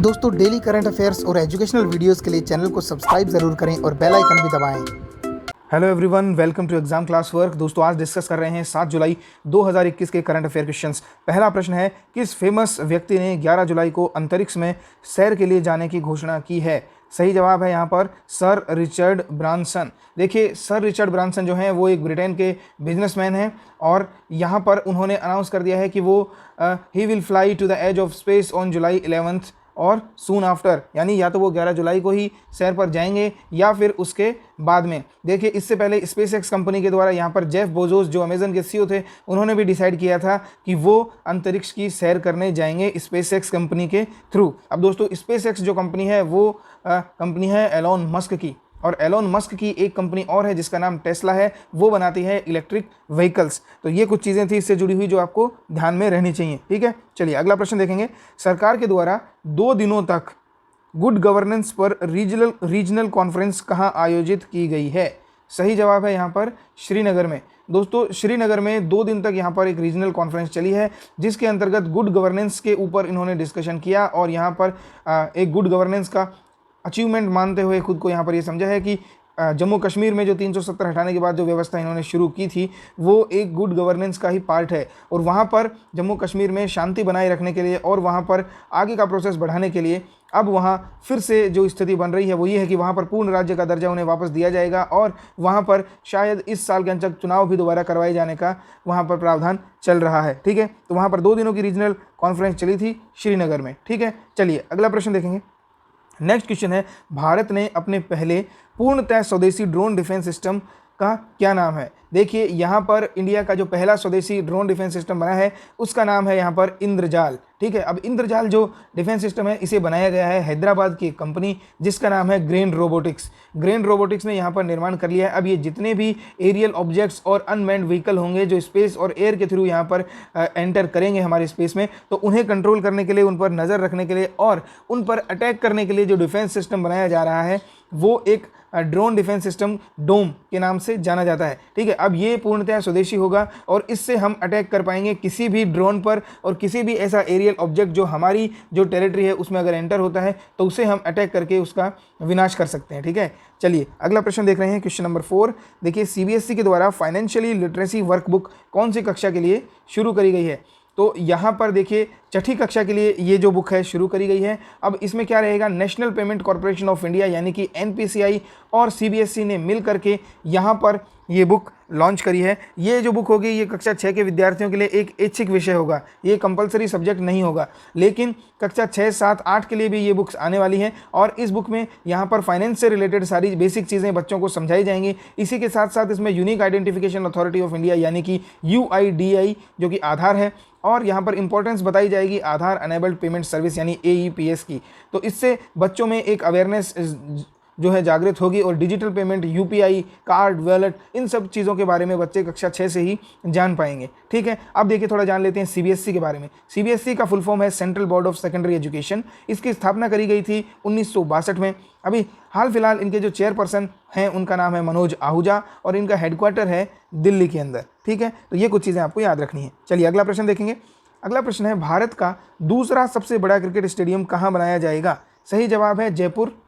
दोस्तों daily current affairs और educational videos के लिए चैनल को सब्सक्राइब जरूर करें और बेल आइकन भी दबाएं। Hello everyone, welcome to exam class work. दोस्तों आज डिस्कस कर रहे हैं 7 जुलाई 2021 के करंट अफेयर क्वेश्चंस। पहला प्रश्न है, किस फेमस व्यक्ति ने 11 जुलाई को अंतरिक्ष में सैर के लिए जाने की घोषणा की है? सही जवाब है यहाँ पर सर रिचर्ड ब्रांसन। देखिए, सर रिचर्ड ब्रांसन जो हैं वो एक ब्रिटेन के बिजनेसमैन हैं और यहाँ पर उन्होंने अनाउंस कर दिया है कि वो he will fly to the edge of space on July 11 और सून आफ्टर, यानी या तो वो 11 जुलाई को ही सैर पर जाएंगे या फिर उसके बाद में। देखिए, इससे पहले स्पेस एक्स कंपनी के द्वारा यहाँ पर जेफ बेजोस जो अमेजन के सीईओ थे, उन्होंने भी डिसाइड किया था कि वो अंतरिक्ष की सैर करने जाएंगे स्पेस एक्स कंपनी के थ्रू। अब दोस्तों, स्पेस एक्स जो कंपनी है वो कंपनी है एलोन मस्क की, और एलोन मस्क की एक कंपनी और है जिसका नाम टेस्ला है, वो बनाती है इलेक्ट्रिक व्हीकल्स। तो ये कुछ चीज़ें थी इससे जुड़ी हुई जो आपको ध्यान में रहनी चाहिए। ठीक है, चलिए अगला प्रश्न देखेंगे। सरकार के द्वारा 2 दिनों तक गुड गवर्नेंस पर रीजनल कॉन्फ्रेंस कहाँ आयोजित की गई है? सही जवाब है यहाँ पर श्रीनगर में। दोस्तों, श्रीनगर में 2 दिन तक यहाँ पर एक रीजनल कॉन्फ्रेंस चली है जिसके अंतर्गत गुड गवर्नेंस के ऊपर इन्होंने डिस्कशन किया और यहाँ पर एक गुड गवर्नेंस का अचीवमेंट मानते हुए खुद को यहाँ पर ये समझा है कि जम्मू कश्मीर में जो 370 हटाने के बाद जो व्यवस्था इन्होंने शुरू की थी वो एक गुड गवर्नेंस का ही पार्ट है, और वहाँ पर जम्मू कश्मीर में शांति बनाए रखने के लिए और वहाँ पर आगे का प्रोसेस बढ़ाने के लिए अब वहाँ फिर से जो स्थिति बन रही है वो ये है कि वहाँ पर पूर्ण राज्य का दर्जा उन्हें वापस दिया जाएगा और वहाँ पर शायद इस साल के अंत तक चुनाव भी दोबारा करवाए जाने का वहाँ पर प्रावधान चल रहा है। ठीक है, तो वहाँ पर 2 दिनों की रीजनल कॉन्फ्रेंस चली थी श्रीनगर में। ठीक है, चलिए अगला प्रश्न देखेंगे। नेक्स्ट क्वेश्चन है, भारत ने अपने पहले पूर्णतः स्वदेशी ड्रोन डिफेंस सिस्टम का क्या नाम है? देखिए, यहाँ पर इंडिया का जो पहला स्वदेशी ड्रोन डिफेंस सिस्टम बना है उसका नाम है यहाँ पर इंद्रजाल। ठीक है, अब इंद्रजाल जो डिफेंस सिस्टम है इसे बनाया गया है हैदराबाद की एक कंपनी जिसका नाम है ग्रेन रोबोटिक्स। ग्रेन रोबोटिक्स ने यहाँ पर निर्माण कर लिया है। अब ये जितने भी एरियल ऑब्जेक्ट्स और अनमैन्ड व्हीकल होंगे जो स्पेस और एयर के थ्रू यहाँ पर एंटर करेंगे हमारे स्पेस में, तो उन्हें कंट्रोल करने के लिए, उन पर नज़र रखने के लिए और उन पर अटैक करने के लिए जो डिफेंस सिस्टम बनाया जा रहा है वो एक ड्रोन डिफेंस सिस्टम डोम के नाम से जाना जाता है। ठीक है, अब ये पूर्णतः स्वदेशी होगा और इससे हम अटैक कर पाएंगे किसी भी ड्रोन पर, और किसी भी ऐसा एरियल ऑब्जेक्ट जो हमारी जो टेरिटरी है उसमें अगर एंटर होता है तो उसे हम अटैक करके उसका विनाश कर सकते हैं। ठीक है, चलिए अगला प्रश्न देख रहे हैं, क्वेश्चन नंबर 4। देखिए, सीबीएसई के द्वारा फाइनेंशियली लिटरेसी वर्कबुक कौन सी कक्षा के लिए शुरू करी गई है? तो यहाँ पर देखिए, 6ठी कक्षा के लिए ये जो बुक है शुरू करी गई है। अब इसमें क्या रहेगा, national payment corporation of India यानी कि एनपीसीआई और सीबीएसई ने मिल करके यहाँ पर ये बुक लॉन्च करी है। ये जो बुक होगी ये कक्षा 6 के विद्यार्थियों के लिए एक ऐच्छिक विषय होगा, ये कंपलसरी सब्जेक्ट नहीं होगा, लेकिन कक्षा 6, 7, 8 के लिए भी ये बुक्स आने वाली हैं और इस बुक में यहाँ पर फाइनेंस से रिलेटेड सारी बेसिक चीज़ें बच्चों को समझाई जाएंगी। इसी के साथ साथ इसमें unique identification authority of India यानी कि यूआईडीआई जो कि आधार है, और यहाँ पर इंपॉर्टेंस बताई जाएगी आधार अनेबल्ड पेमेंट सर्विस यानी एईपीएस की। तो इससे बच्चों में एक अवेयरनेस जो है जागृत होगी और digital payment, UPI, card, wallet, इन सब चीज़ों के बारे में बच्चे कक्षा 6 से ही जान पाएंगे। ठीक है, अब देखिए थोड़ा जान लेते हैं सीबीएसई के बारे में। सीबीएसई का फुल फॉर्म है central board of secondary education. इसकी स्थापना करी गई थी 1962 में। अभी हाल फिलहाल इनके जो चेयरपर्सन हैं उनका नाम है मनोज आहूजा और इनका हेडक्वार्टर है दिल्ली के अंदर। ठीक है, तो ये कुछ चीज़ें आपको याद रखनी है। चलिए अगला प्रश्न देखेंगे। अगला प्रश्न है, भारत का दूसरा सबसे बड़ा क्रिकेट स्टेडियम कहाँ बनाया जाएगा? सही जवाब है जयपुर।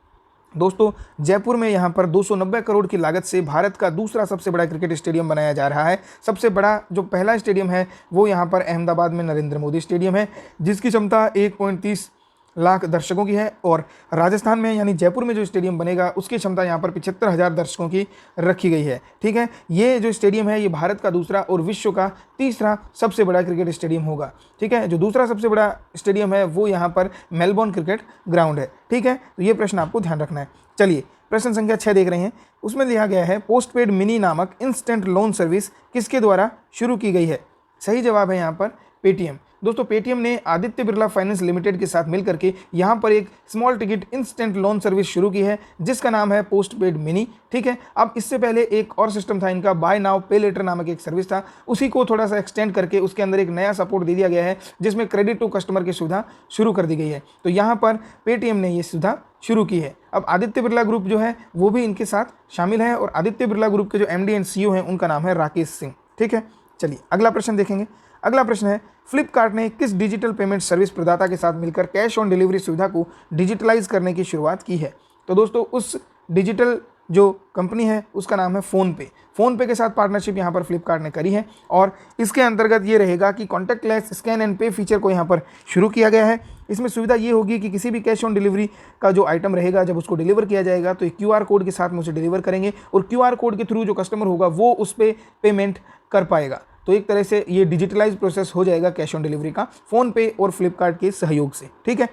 दोस्तों, जयपुर में यहाँ पर 290 करोड़ की लागत से भारत का दूसरा सबसे बड़ा क्रिकेट स्टेडियम बनाया जा रहा है। सबसे बड़ा जो पहला स्टेडियम है वो यहाँ पर अहमदाबाद में नरेंद्र मोदी स्टेडियम है जिसकी क्षमता 1.30 लाख दर्शकों की है, और राजस्थान में यानी जयपुर में जो स्टेडियम बनेगा उसकी क्षमता यहाँ पर 75,000 दर्शकों की रखी गई है। ठीक है, ये जो स्टेडियम है ये भारत का दूसरा और विश्व का तीसरा सबसे बड़ा क्रिकेट स्टेडियम होगा। ठीक है, जो दूसरा सबसे बड़ा स्टेडियम है वो यहाँ पर मेलबोर्न क्रिकेट ग्राउंड है। ठीक है, तो ये प्रश्न आपको ध्यान रखना है। चलिए प्रश्न संख्या 6 देख रहे हैं, उसमें दिया गया है पोस्ट पेड मिनी नामक इंस्टेंट लोन सर्विस किसके द्वारा शुरू की गई है? सही जवाब है यहाँ पर पेटीएम। दोस्तों, पेटीएम ने आदित्य बिरला फाइनेंस लिमिटेड के साथ मिलकर के यहाँ पर एक small ticket instant loan service शुरू की है जिसका नाम है पोस्ट पेड मिनी। ठीक है, अब इससे पहले एक और सिस्टम था इनका, बाय नाउ पे लेटर नामक एक सर्विस था, उसी को थोड़ा सा एक्सटेंड करके उसके अंदर एक नया सपोर्ट दे दिया गया है जिसमें क्रेडिट टू कस्टमर की सुविधा शुरू कर दी गई है। तो यहाँ पर पेटीएम ने ये सुविधा शुरू की है। अब आदित्य बिरला ग्रुप जो है वो भी इनके साथ शामिल है और आदित्य बिरला ग्रुप के जो एमडी एंड सीईओ हैं उनका नाम है राकेश सिंह। ठीक है, चलिए अगला प्रश्न देखेंगे। अगला प्रश्न है, फ्लिपकार्ट ने किस डिजिटल पेमेंट सर्विस प्रदाता के साथ मिलकर कैश ऑन डिलीवरी सुविधा को डिजिटलाइज करने की शुरुआत की है? तो दोस्तों उस डिजिटल जो कंपनी है उसका नाम है फ़ोनपे। फ़ोनपे के साथ पार्टनरशिप यहाँ पर फ्लिपकार्ट ने करी है और इसके अंतर्गत ये रहेगा कि contactless scan and pay feature को यहाँ पर शुरू किया गया है। इसमें सुविधा ये होगी कि किसी भी कैश ऑन डिलीवरी का जो आइटम रहेगा जब उसको डिलीवर किया जाएगा तो एक QR कोड के साथ में उसे डिलीवर करेंगे और QR कोड के थ्रू जो कस्टमर होगा वो उस पर पेमेंट कर पाएगा। तो एक तरह से ये डिजिटलाइज प्रोसेस हो जाएगा कैश ऑन डिलीवरी का फ़ोनपे और फ्लिपकार्ट के सहयोग से। ठीक है,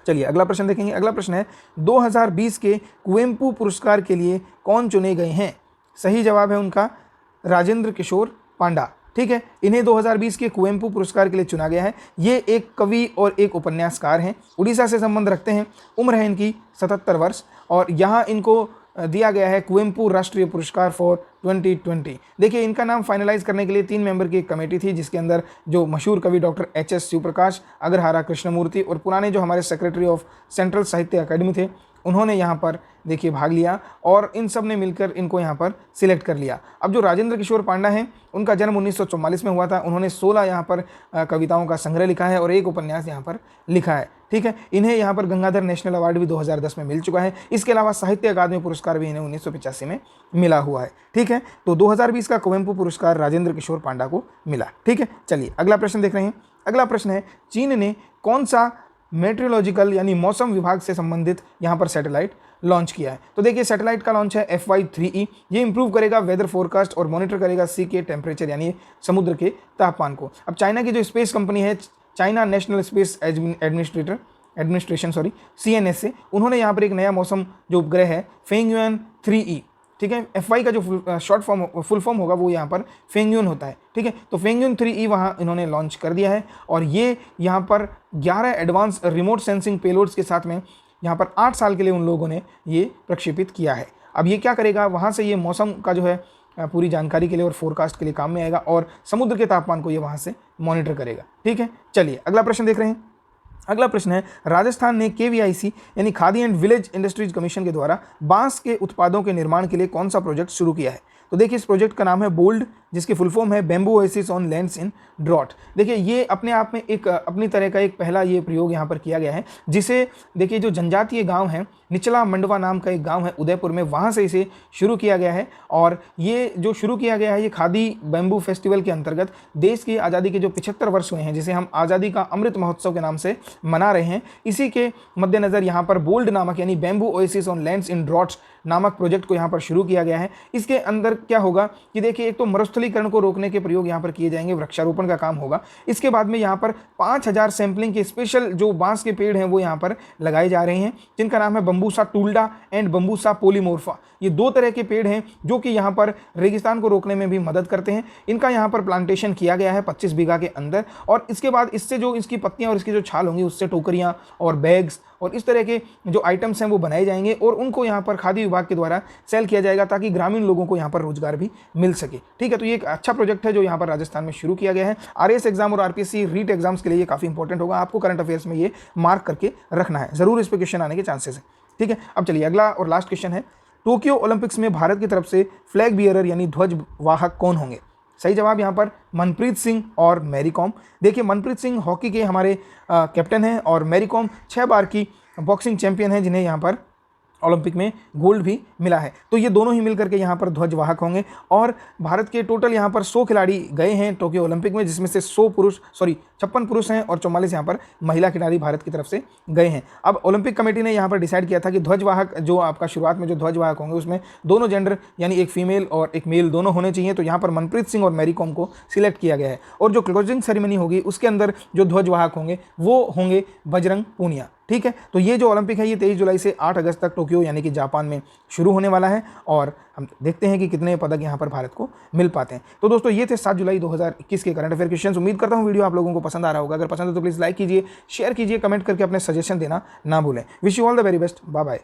चलिए अगला प्रश्न देखेंगे। अगला प्रश्न है, 2020 के कुवेम्पू पुरस्कार के लिए कौन चुने गए हैं? सही जवाब है उनका राजेंद्र किशोर पांडा। ठीक है, इन्हें 2020 के कुवेम्पू पुरस्कार के लिए चुना गया है। ये एक कवि और एक उपन्यासकार हैं, उड़ीसा से संबंध रखते हैं, उम्र है इनकी 77 वर्ष और यहाँ इनको दिया गया है कुवेम्पू राष्ट्रीय पुरस्कार फॉर 2020। देखिए इनका नाम फाइनलाइज करने के लिए 3 मेंबर की एक कमेटी थी जिसके अंदर जो मशहूर कवि डॉक्टर HS शिवप्रकाश, अग्रहारा कृष्णमूर्ति और पुराने जो हमारे सेक्रेटरी ऑफ सेंट्रल साहित्य अकेडमी थे उन्होंने यहाँ पर देखिए भाग लिया और इन सब ने मिलकर इनको यहाँ पर सिलेक्ट कर लिया। अब जो राजेंद्र किशोर पांडा हैं उनका जन्म 1944 में हुआ था। उन्होंने 16 यहाँ पर कविताओं का संग्रह लिखा है और एक उपन्यास यहाँ पर लिखा है। ठीक है, इन्हें यहाँ पर गंगाधर नेशनल अवार्ड भी 2010 में मिल चुका है। इसके अलावा साहित्य अकादमी पुरस्कार भी इन्हें 1985 में मिला हुआ है। ठीक है, तो 2020 का कुवेम्पू पुरस्कार राजेंद्र किशोर पांडा को मिला। ठीक है, चलिए अगला प्रश्न देख रहे हैं। अगला प्रश्न है, चीन ने कौन सा मेट्रोलॉजिकल यानी मौसम विभाग से संबंधित यहाँ पर सैटेलाइट लॉन्च किया है? तो देखिए सैटेलाइट का लॉन्च है FY-3E। ये इंप्रूव करेगा वेदर फोरकास्ट और मॉनिटर करेगा सी के टेम्परेचर यानी समुद्र के तापमान को। अब चाइना की जो स्पेस कंपनी है China national space administration CNSA, उन्होंने यहाँ पर एक नया मौसम जो उपग्रह है फेंगयुआन 3E, ठीक है, FY का जो शॉर्ट फॉर्म फुल फॉर्म होगा वो यहाँ पर फेंगयुन होता है। ठीक है, तो फेंगयुन 3E वहाँ इन्होंने लॉन्च कर दिया है और ये यहाँ पर 11 एडवांस रिमोट सेंसिंग पेलोड्स के साथ में यहाँ पर 8 साल के लिए उन लोगों ने ये प्रक्षेपित किया है। अब ये क्या करेगा, वहाँ से ये मौसम का जो है पूरी जानकारी के लिए और फोरकास्ट के लिए काम में आएगा और समुद्र के तापमान को ये वहाँ से मॉनिटर करेगा। ठीक है, चलिए अगला प्रश्न देख रहे हैं। अगला प्रश्न है, राजस्थान ने KVIC यानी khadi and village industries commission के द्वारा बांस के उत्पादों के निर्माण के लिए कौन सा प्रोजेक्ट शुरू किया है? तो देखिए इस प्रोजेक्ट का नाम है बोल्ड, जिसकी फुल फॉर्म है bamboo oasis on lands in drought. देखिए ये अपने आप में एक अपनी तरह का एक पहला ये प्रयोग यहाँ पर किया गया है, जिसे देखिए जो जनजातीय गांव है निचला मंडवा नाम का एक गांव है उदयपुर में, वहाँ से इसे शुरू किया गया है। और ये जो शुरू किया गया है ये खादी बैम्बू फेस्टिवल के अंतर्गत देश की आज़ादी के जो 75 वर्ष हुए हैं, जिसे हम आज़ादी का अमृत महोत्सव के नाम से मना रहे हैं, इसी के मद्देनज़र यहाँ पर बोल्ड नामक यानी bamboo oasis on lands in droughts नामक प्रोजेक्ट को यहाँ पर शुरू किया गया है। इसके अंदर क्या होगा कि देखिए एक तो मरुस्थलीकरण को रोकने के प्रयोग यहाँ पर किए जाएंगे, वृक्षारोपण का काम होगा। इसके बाद में यहाँ पर 5000 सैंपलिंग के स्पेशल जो बांस के पेड़ हैं वो यहाँ पर लगाए जा रहे हैं, जिनका नाम है बम्बूसा टूल्डा एंड बम्बूसा पोलीमोर्फा। ये 2 तरह के पेड़ हैं जो कि यहाँ पर रेगिस्तान को रोकने में भी मदद करते हैं। इनका यहाँ पर प्लांटेशन किया गया है 25 बीघा के अंदर और इसके बाद इससे जो इसकी पत्तियाँ और इसकी जो छाल होंगी उससे टोकरियाँ और बैग्स और इस तरह के जो आइटम्स हैं वो बनाए जाएंगे और उनको यहाँ पर खादी विभाग के द्वारा सेल किया जाएगा ताकि ग्रामीण लोगों को यहाँ पर रोजगार भी मिल सके। ठीक है, तो ये एक अच्छा प्रोजेक्ट है जो यहाँ पर राजस्थान में शुरू किया गया है। RAS एग्जाम और RPSC रीट एग्जाम्स के लिए ये काफ़ी इंपॉर्टेंट होगा, आपको करंट अफेयर्स में ये मार्क करके रखना है, ज़रूर इस पर क्वेश्चन आने के चांसेस है। ठीक है, अब चलिए अगला और लास्ट क्वेश्चन है, टोक्यो ओलंपिक्स में भारत की तरफ से फ्लैग बियरर यानी ध्वज वाहक कौन होंगे? सही जवाब यहाँ पर मनप्रीत सिंह और मैरी कॉम। देखिए मनप्रीत सिंह हॉकी के हमारे कैप्टन हैं और मैरी कॉम 6 बार की बॉक्सिंग चैंपियन है जिन्हें यहाँ पर ओलंपिक में गोल्ड भी मिला है। तो ये दोनों ही मिलकर के यहाँ पर ध्वजवाहक होंगे और भारत के टोटल यहाँ पर 100 खिलाड़ी गए हैं टोक्यो ओलंपिक में, जिसमें से 56 पुरुष हैं और 44 यहाँ पर महिला खिलाड़ी भारत की तरफ से गए हैं। अब ओलंपिक कमेटी ने यहाँ पर डिसाइड किया था कि ध्वजवाहक जो आपका शुरुआत में जो ध्वजवाहक होंगे उसमें दोनों जेंडर यानी एक फीमेल और एक मेल दोनों होने चाहिए। तो यहाँ पर मनप्रीत सिंह और मैरी कॉम को सिलेक्ट किया गया है और जो क्लोजिंग सेरेमनी होगी उसके अंदर जो ध्वजवाहक होंगे वो होंगे बजरंग पूनिया। ठीक है, तो ये जो ओलंपिक है ये 23 जुलाई से 8 अगस्त तक टोक्यो यानी कि जापान में शुरू होने वाला है और हम देखते हैं कि कितने पदक यहाँ पर भारत को मिल पाते हैं। तो दोस्तों ये थे 7 जुलाई 2021 के करंट अफेयर क्वेश्चंस। उम्मीद करता हूँ वीडियो आप लोगों को पसंद आ रहा होगा। अगर पसंद है तो प्लीज़ लाइक कीजिए, शेयर कीजिए, कमेंट करके अपने सजेशन देना ना भूलें। Wish you all the very best, bye bye.